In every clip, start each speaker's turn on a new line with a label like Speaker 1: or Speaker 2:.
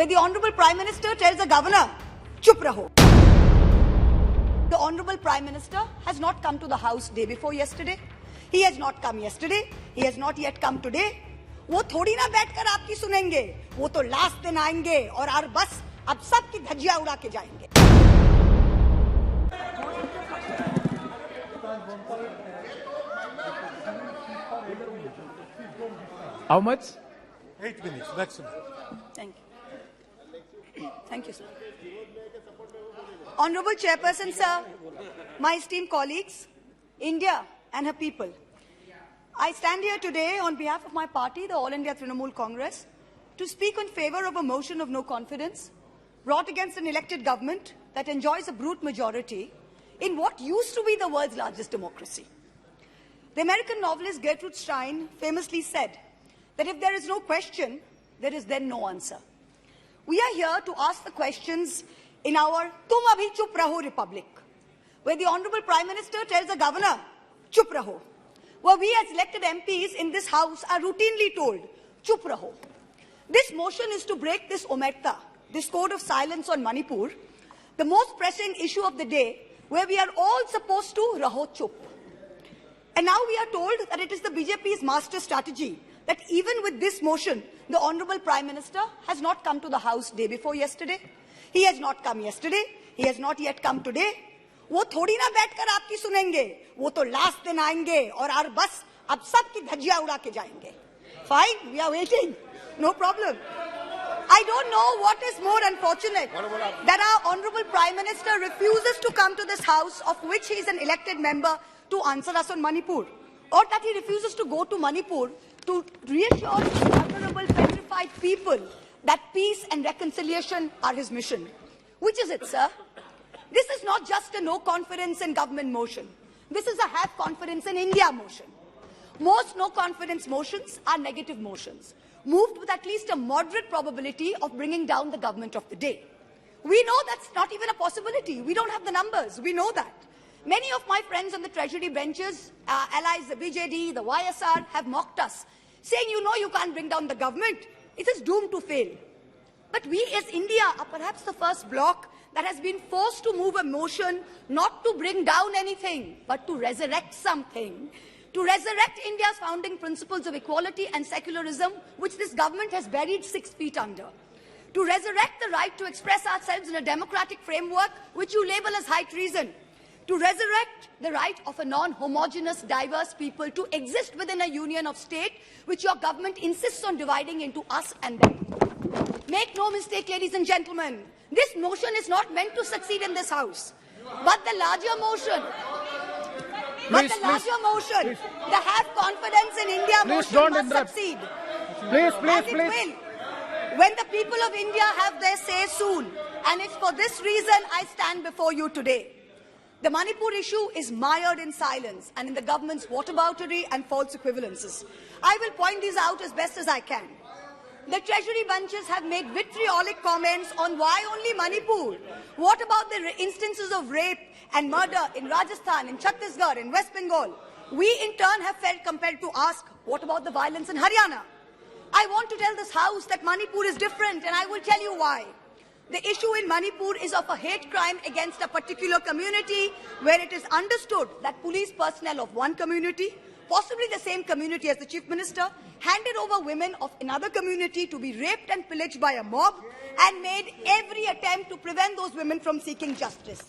Speaker 1: where the Honourable Prime Minister tells the Governor, "Chup raho." The Honourable Prime Minister has not come to the House day before yesterday. He has not come yesterday. He has not yet come today. वो थोड़ी ना बैठकर आपकी सुनेंगे, वो तो last दिन आएंगे और बस अब सबकी धज्जियां उड़ा के जाएंगे.
Speaker 2: How much?
Speaker 3: 8 minutes maximum.
Speaker 1: Thank you. Thank you, sir. Honourable Chairperson, sir, my esteemed colleagues, India and her people, I stand here today on behalf of my party, the All India Trinamool Congress, to speak in favour of a motion of no confidence brought against an elected government that enjoys a brute majority in what used to be the world's largest democracy. The American novelist Gertrude Stein famously said that if there is no question, there is then no answer. We are here to ask the questions in our Tum Abhi Chup Raho Republic, where the Honourable Prime Minister tells the Governor, "Chup raho," where we as elected MPs in this House are routinely told, "Chup raho." This motion is to break this omerta, this code of silence on Manipur, the most pressing issue of the day, where we are all supposed to raho chup. And now we are told that it is the BJP's master strategy that even with this motion, the Honourable Prime Minister has not come to the House day before yesterday. He has not come yesterday. He has not yet come today. वो थोड़ी ना बैठकर आपकी सुनेंगे, वो तो last दिन आएंगे और बस अब सबकी धज्जियां उड़ा के जाएंगे. Fine, we are waiting. No problem. I don't know what is more unfortunate that our Honourable Prime Minister refuses to come to this House, of which he is an elected member, to answer us on Manipur, or that he refuses to go to Manipur to reassure the vulnerable, petrified people that peace and reconciliation are his mission. Which is it, sir? This is not just a no confidence in government motion. This is a have confidence in India motion. Most no confidence motions are negative motions, moved with at least a moderate probability of bringing down the government of the day. We know that's not even a possibility. We don't have the numbers. We know that. Many of my friends on the Treasury benches, allies, the BJP, the YSR, have mocked us, saying, you can't bring down the government. It is doomed to fail. But we as India are perhaps the first bloc that has been forced to move a motion not to bring down anything, but to resurrect something, to resurrect India's founding principles of equality and secularism, which this government has buried 6 feet under, to resurrect the right to express ourselves in a democratic framework, which you label as high treason, to resurrect the right of a non-homogeneous, diverse people to exist within a union of state, which your government insists on dividing into us and them. Make no mistake, ladies and gentlemen, this motion is not meant to succeed in this House, but the larger motion, the have confidence in India motion must succeed.
Speaker 2: Please.
Speaker 1: Will, when the people of India have their say soon, and it's for this reason I stand before you today. The Manipur issue is mired in silence and in the government's whataboutery and false equivalences. I will point these out as best as I can. The Treasury bunches have made vitriolic comments on why only Manipur. What about the instances of rape and murder in Rajasthan, in Chhattisgarh, in West Bengal? We in turn have felt compelled to ask, what about the violence in Haryana? I want to tell this House that Manipur is different, and I will tell you why. The issue in Manipur is of a hate crime against a particular community, where it is understood that police personnel of one community, possibly the same community as the Chief Minister, handed over women of another community to be raped and pillaged by a mob and made every attempt to prevent those women from seeking justice.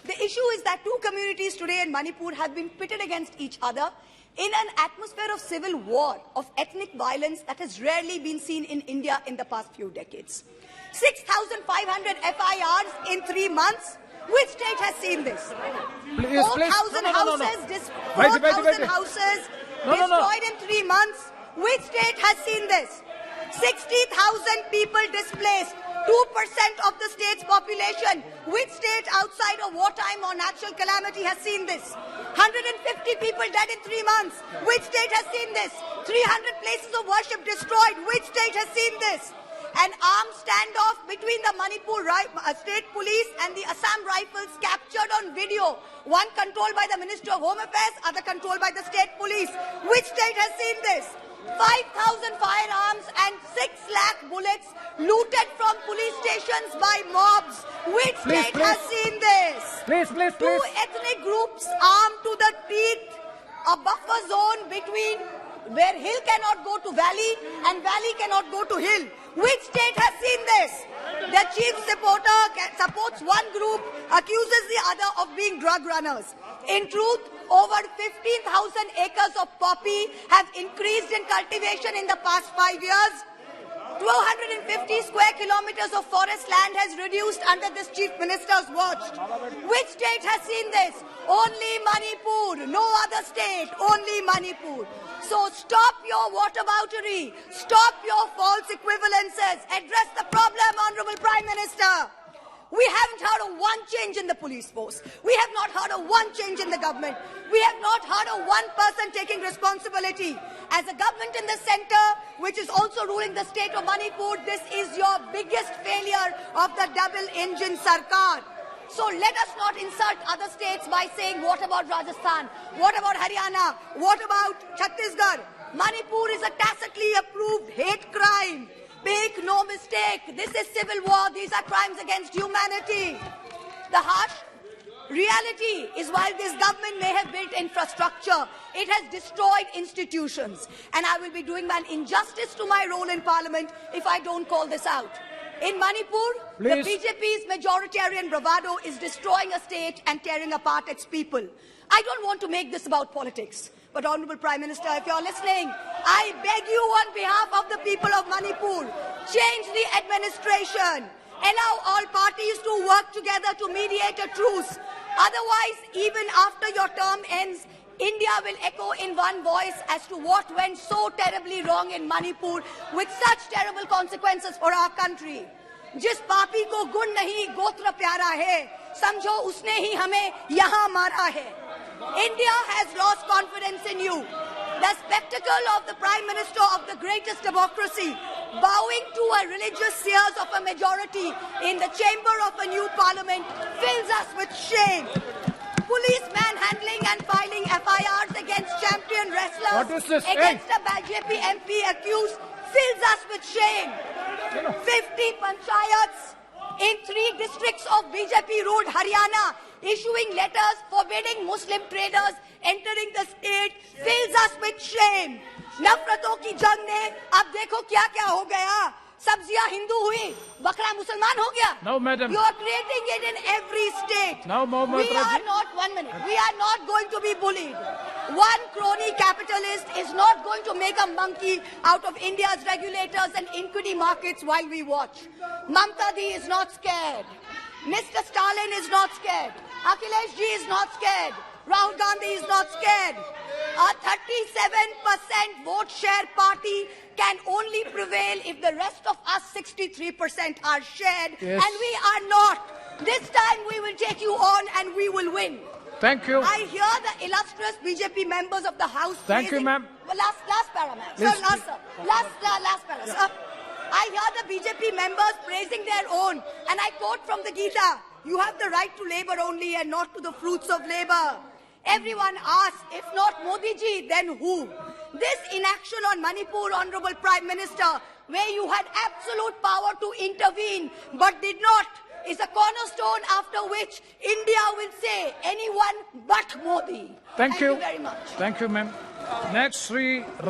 Speaker 1: The issue is that 2 communities today in Manipur have been pitted against each other in an atmosphere of civil war, of ethnic violence that has rarely been seen in India in the past few decades. 6,500 FIRs in 3 months. Which state has seen this? 4,000 houses destroyed in 3 months. Which state has seen this? 60,000 people displaced, 2% of the state's population. Which state outside of wartime or natural calamity has seen this? 150 people dead in 3 months. Which state has seen this? 300 places of worship destroyed. Which state has seen this? An armed standoff between the Manipur State Police and the Assam Rifles captured on video. One controlled by the Ministry of Home Affairs, other controlled by the State Police. Which state has seen this? 5,000 firearms and 6 lakh bullets looted from police state has seen this?
Speaker 2: Please.
Speaker 1: Two ethnic groups armed to the teeth, a buffer zone between where hill cannot go to valley and valley cannot go to hill. Which state has seen this? The chief supporter supports one group, accuses the other of being drug runners. In truth, over 15,000 acres of poppy have increased in cultivation in the past 5 years. 250 square kilometers of forest land has reduced under this chief minister's watch. Which state has seen this? Only Manipur. No other state. Only Manipur. So stop your whataboutery. Stop your false equivalences. Address the problem, Honorable Prime Minister. We haven't heard of one change in the police force. We have not heard of one change in the government. We have not heard of one person taking responsibility. As a government in the center, which is also ruling the state of Manipur, this is your biggest failure of the double-engine Sarkar. So let us not insult other states by saying, what about Rajasthan? What about Haryana? What about Chhattisgarh? Manipur is a tacitly approved hate crime. Make no mistake, this is civil war. These are crimes against humanity. The harsh reality is while this government may have built infrastructure, it has destroyed institutions. And I will be doing an injustice to my role in parliament if I don't call this out. In Manipur, the BJP's majoritarian bravado is destroying a state and tearing apart its people. I don't want to make this about politics. But Honorable Prime Minister, if you're listening, I beg you on behalf of the people of Manipur, change the administration. Allow all parties to work together to mediate a truce. Otherwise, even after your term ends, India will echo in one voice as to what went so terribly wrong in Manipur with such terrible consequences for our country. जिस पापी को गुण नहीं गोत्र प्यारा है, समझो उसने ही हमें यहाँ मारा है. India has lost confidence in you. The spectacle of the Prime Minister of the greatest democracy bowing to a religious seers of a majority in the chamber of a new parliament fills us with shame. Police manhandling and filing FIRs against champion wrestlers against a BJP MP accused fills us with shame. 50 panchayats in 3 districts of BJP-ruled Haryana issuing letters forbidding Muslim traders entering the state fills us with shame. नफरतों की जंग ने अब देखो क्या-क्या हो गया. सब्जियां हिंदू हुई, बकरा मुसलमान हो गया.
Speaker 2: No, madam.
Speaker 1: You are creating it in every state.
Speaker 2: No,
Speaker 1: We are not, 1 minute, we are not going to be bullied. One crony capitalist is not going to make a monkey out of India's regulators and equity markets while we watch. Mamta Di is not scared. Mr. Stalin is not scared. Akhilesh Ji is not scared. Rahul Gandhi is not scared. A 37% vote share party can only prevail if the rest of us 63% are shared, and we are not. This time we will take you on and we will win.
Speaker 2: Thank you.
Speaker 1: I hear the illustrious BJP members of the House.
Speaker 2: Thank you, ma'am.
Speaker 1: Well, last para, ma'am. Sir, last para, sir. I hear the BJP members praising their own, and I quote from the Gita, you have the right to labor only and not to the fruits of labor. Everyone asks, if not Modi ji, then who? This inaction on Manipur, Honorable Prime Minister, where you had absolute power to intervene but did not, is a cornerstone after which India will say anyone but Modi.
Speaker 2: Thank you
Speaker 1: very much.
Speaker 2: Thank you, ma'am. Next, Sri